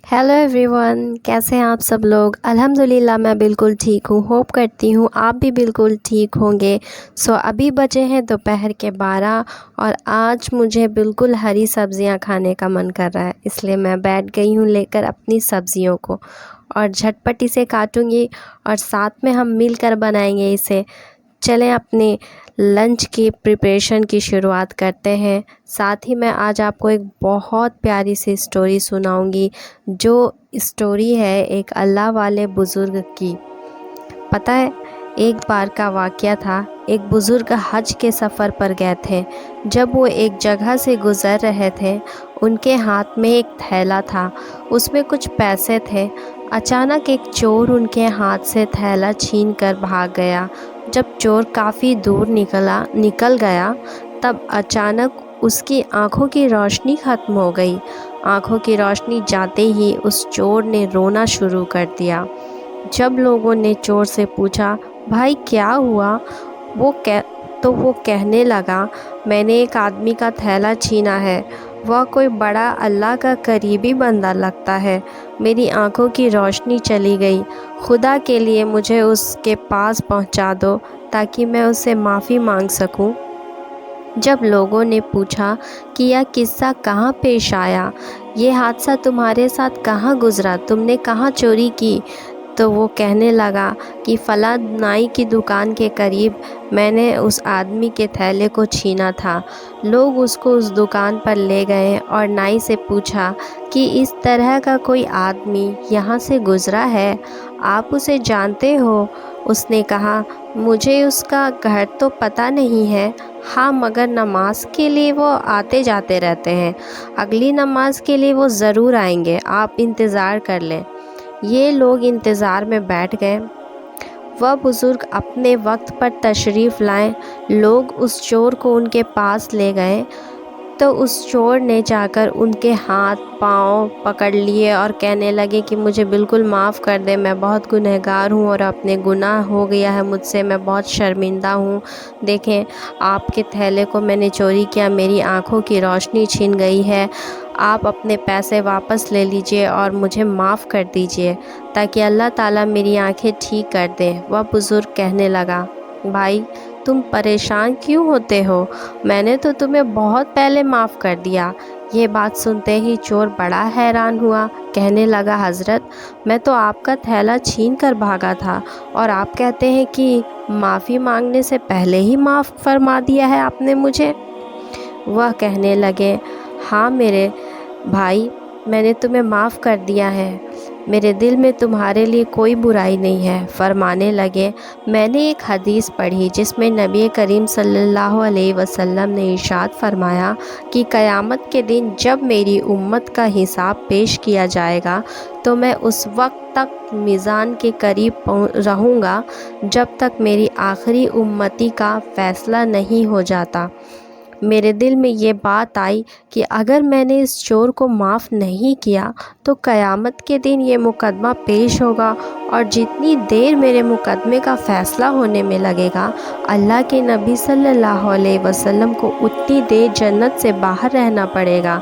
Hello everyone, कैसे हैं आप सब लोग। अल्हम्दुलिल्लाह मैं बिल्कुल ठीक हूँ। होप करती हूँ आप भी बिल्कुल ठीक होंगे। अभी बजे हैं दोपहर के 12 और आज मुझे बिल्कुल हरी सब्जियाँ खाने का मन कर रहा है, इसलिए मैं बैठ गई हूँ लेकर अपनी सब्जियों को और झटपट इसे काटूँगी और साथ में हम मिलकर बनाएंगे इसे। चलें अपने लंच की प्रिपरेशन की शुरुआत करते हैं। साथ ही मैं आज आपको एक बहुत प्यारी सी स्टोरी सुनाऊंगी, जो स्टोरी है एक अल्लाह वाले बुज़ुर्ग की। पता है, एक बार का वाक़या था। एक बुज़ुर्ग हज के सफ़र पर गए थे। जब वो एक जगह से गुज़र रहे थे, उनके हाथ में एक थैला था, उसमें कुछ पैसे थे। अचानक एक चोर उनके हाथ से थैला छीन कर भाग गया। जब चोर काफ़ी दूर निकल गया, तब अचानक उसकी आंखों की रोशनी ख़त्म हो गई। आंखों की रोशनी जाते ही उस चोर ने रोना शुरू कर दिया। जब लोगों ने चोर से पूछा, भाई क्या हुआ, वो कहने लगा, मैंने एक आदमी का थैला छीना है। वह कोई बड़ा अल्लाह का करीबी बंदा लगता है। मेरी आंखों की रोशनी चली गई। खुदा के लिए मुझे उसके पास पहुंचा दो ताकि मैं उससे माफ़ी मांग सकूं। जब लोगों ने पूछा कि यह किस्सा कहाँ पेश आया, ये हादसा तुम्हारे साथ कहाँ गुज़रा, तुमने कहाँ चोरी की, तो वो कहने लगा कि फ़लाँ नाई की दुकान के करीब मैंने उस आदमी के थैले को छीना था। लोग उसको उस दुकान पर ले गए और नाई से पूछा कि इस तरह का कोई आदमी यहाँ से गुज़रा है, आप उसे जानते हो? उसने कहा, मुझे उसका घर तो पता नहीं है, हाँ मगर नमाज के लिए वो आते जाते रहते हैं। अगली नमाज के लिए वो ज़रूर आएंगे, आप इंतज़ार कर लें। ये लोग इंतज़ार में बैठ गए। वह बुज़ुर्ग अपने वक्त पर तशरीफ़ लाए। लोग उस चोर को उनके पास ले गए तो उस चोर ने जाकर उनके हाथ पाँव पकड़ लिए और कहने लगे कि मुझे बिल्कुल माफ़ कर दे, मैं बहुत गुनहगार हूँ और अपने गुनाह हो गया है मुझसे, मैं बहुत शर्मिंदा हूँ। देखें, आपके थैले को मैंने चोरी किया, मेरी आँखों की रोशनी छीन गई है। आप अपने पैसे वापस ले लीजिए और मुझे माफ़ कर दीजिए ताकि अल्लाह ताला मेरी आँखें ठीक कर दें। वह बुज़ुर्ग कहने लगा, भाई तुम परेशान क्यों होते हो, मैंने तो तुम्हें बहुत पहले माफ़ कर दिया। ये बात सुनते ही चोर बड़ा हैरान हुआ। कहने लगा, हज़रत मैं तो आपका थैला छीन कर भागा था और आप कहते हैं कि माफ़ी मांगने से पहले ही माफ़ फरमा दिया है आपने मुझे। वह कहने लगे, हाँ मेरे भाई, मैंने तुम्हें माफ़ कर दिया है, मेरे दिल में तुम्हारे लिए कोई बुराई नहीं है। फरमाने लगे, मैंने एक हदीस पढ़ी जिसमें नबी करीम सल्लल्लाहु अलैहि वसल्लम ने इरशाद फरमाया कि क़यामत के दिन जब मेरी उम्मत का हिसाब पेश किया जाएगा तो मैं उस वक्त तक मीज़ान के करीब रहूँगा जब तक मेरी आखिरी उम्मती का फ़ैसला नहीं हो जाता। मेरे दिल में ये बात आई कि अगर मैंने इस चोर को माफ़ नहीं किया तो क़यामत के दिन ये मुकदमा पेश होगा और जितनी देर मेरे मुकदमे का फ़ैसला होने में लगेगा, अल्लाह के नबी सल्लल्लाहु अलैहि वसल्लम को उतनी देर जन्नत से बाहर रहना पड़ेगा।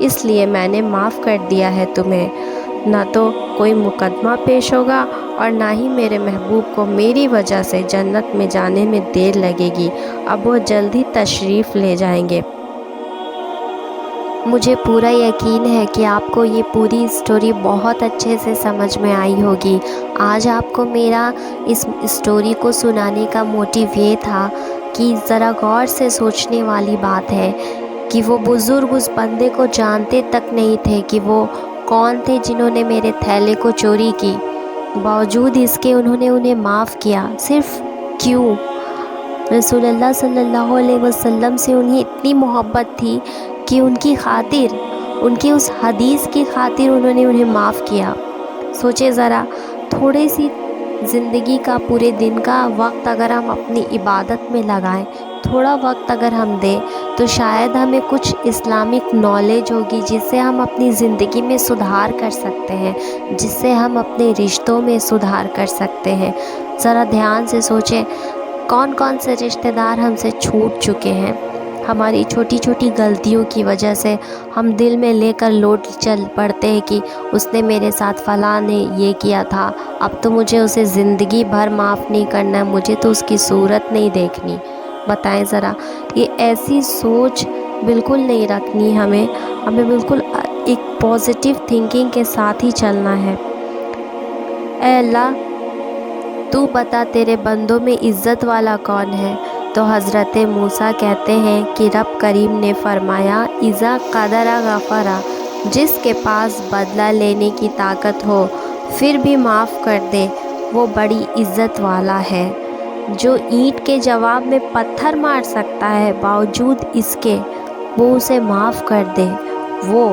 इसलिए मैंने माफ़ कर दिया है तुम्हें। ना तो कोई मुकदमा पेश होगा और ना ही मेरे महबूब को मेरी वजह से जन्नत में जाने में देर लगेगी। अब वो जल्दी तशरीफ़ ले जाएंगे। मुझे पूरा यकीन है कि आपको ये पूरी स्टोरी बहुत अच्छे से समझ में आई होगी। आज आपको मेरा इस स्टोरी को सुनाने का मोटिव ये था कि ज़रा गौर से सोचने वाली बात है कि वो बुज़ुर्ग उस बंदे को जानते तक नहीं थे कि वो कौन थे जिन्होंने मेरे थैले को चोरी की। बावजूद इसके उन्होंने उन्हें माफ़ किया। सिर्फ़ क्यों? रसूलुल्लाह सल्लल्लाहु अलैहि वसल्लम से उन्हें इतनी मोहब्बत थी कि उनकी खातिर, उनकी उस हदीस की खातिर उन्होंने उन्हें माफ़ किया। सोचे ज़रा, थोड़ी सी ज़िंदगी का, पूरे दिन का वक्त अगर हम अपनी इबादत में लगाएं, थोड़ा वक्त अगर हम दें तो शायद हमें कुछ इस्लामिक नॉलेज होगी जिससे हम अपनी ज़िंदगी में सुधार कर सकते हैं, जिससे हम अपने रिश्तों में सुधार कर सकते हैं। ज़रा ध्यान से सोचें, कौन कौन से रिश्तेदार हमसे छूट चुके हैं, ہماری چھوٹی چھوٹی غلطیوں کی وجہ سے ہم دل میں لے کر لوٹ چل پڑتے ہیں کہ اس نے میرے ساتھ فلاں نے یہ کیا تھا، اب تو مجھے اسے زندگی بھر معاف نہیں کرنا ہے، مجھے تو اس کی صورت نہیں دیکھنی۔ بتائیں ذرا، یہ ایسی سوچ بالکل نہیں رکھنی ہمیں بالکل ایک پازیٹیو تھنکنگ کے ساتھ ہی چلنا ہے۔ اے اللہ، تو بتا تیرے بندوں میں عزت والا کون ہے؟ تو حضرت موسیٰ کہتے ہیں کہ رب کریم نے فرمایا، اذا قدر غفرا، جس کے پاس بدلہ لینے کی طاقت ہو پھر بھی معاف کر دے، وہ بڑی عزت والا ہے۔ جو اینٹ کے جواب میں پتھر مار سکتا ہے باوجود اس کے وہ اسے معاف کر دے، وہ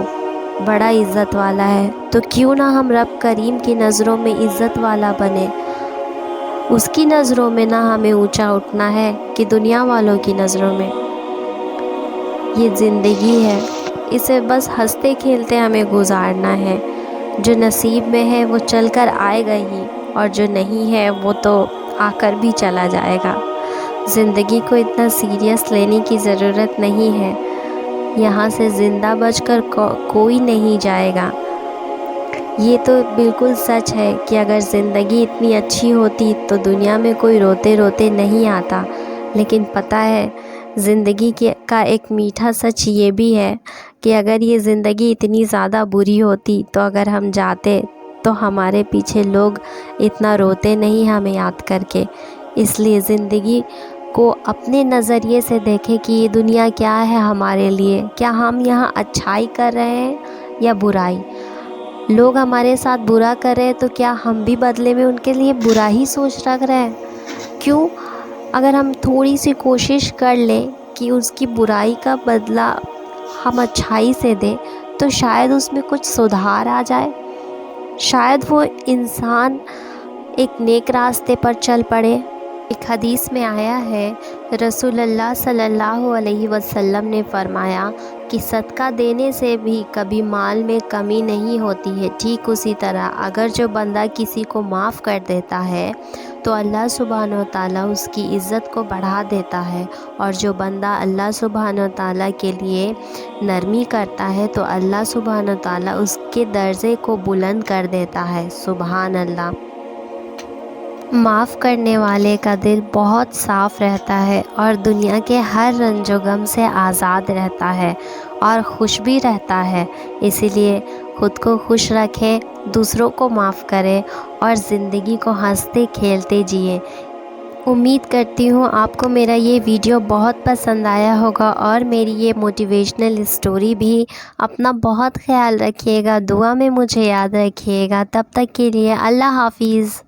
بڑا عزت والا ہے۔ تو کیوں نہ ہم رب کریم کی نظروں میں عزت والا بنے؟ اس کی نظروں میں نہ ہمیں اونچا اٹھنا ہے کہ دنیا والوں کی نظروں میں۔ یہ زندگی ہے، اسے بس ہنستے کھیلتے ہمیں گزارنا ہے۔ جو نصیب میں ہے وہ چل کر آئے گا ہی، اور جو نہیں ہے وہ تو آ کر بھی چلا جائے گا۔ زندگی کو اتنا سیریس لینے کی ضرورت نہیں ہے، یہاں سے زندہ بچ کر کوئی نہیں جائے گا۔ یہ تو بالکل سچ ہے کہ اگر زندگی اتنی اچھی ہوتی تو دنیا میں کوئی روتے روتے نہیں آتا، لیکن پتہ ہے زندگی کا ایک میٹھا سچ یہ بھی ہے کہ اگر یہ زندگی اتنی زیادہ بری ہوتی تو اگر ہم جاتے تو ہمارے پیچھے لوگ اتنا روتے نہیں ہمیں یاد کر کے۔ اس لیے زندگی کو اپنے نظریے سے دیکھیں کہ یہ دنیا کیا ہے ہمارے لیے، کیا ہم یہاں اچھائی کر رہے ہیں یا برائی؟ لوگ ہمارے ساتھ برا کر رہے ہیں تو کیا ہم بھی بدلے میں ان کے لیے برا ہی سوچ رکھ رہے ہیں؟ کیوں؟ اگر ہم تھوڑی سی کوشش کر لیں کہ اس کی برائی کا بدلہ ہم اچھائی سے دیں تو شاید اس میں کچھ سدھار آ جائے، شاید وہ انسان ایک نیک راستے پر چل پڑے۔ ایک حدیث میں آیا ہے، رسول اللہ صلی اللہ علیہ وسلم نے فرمایا کہ صدقہ دینے سے بھی کبھی مال میں کمی نہیں ہوتی ہے، ٹھیک اسی طرح اگر جو بندہ کسی کو معاف کر دیتا ہے تو اللہ سبحانہ و تعالیٰ اس کی عزت کو بڑھا دیتا ہے، اور جو بندہ اللہ سبحانہ و تعالیٰ کے لیے نرمی کرتا ہے تو اللہ سبحانہ و تعالیٰ اس کے درجے کو بلند کر دیتا ہے۔ سبحان اللہ۔ معاف کرنے والے کا دل بہت صاف رہتا ہے اور دنیا کے ہر رنج و غم سے آزاد رہتا ہے اور خوش بھی رہتا ہے۔ اسی لیے خود کو خوش رکھیں، دوسروں کو معاف کریں اور زندگی کو ہنستے کھیلتے جئیں۔ امید کرتی ہوں آپ کو میرا یہ ویڈیو بہت پسند آیا ہوگا اور میری یہ موٹیویشنل اسٹوری بھی۔ اپنا بہت خیال رکھیے گا، دعا میں مجھے یاد رکھیے گا۔ تب تک کے لیے اللہ حافظ۔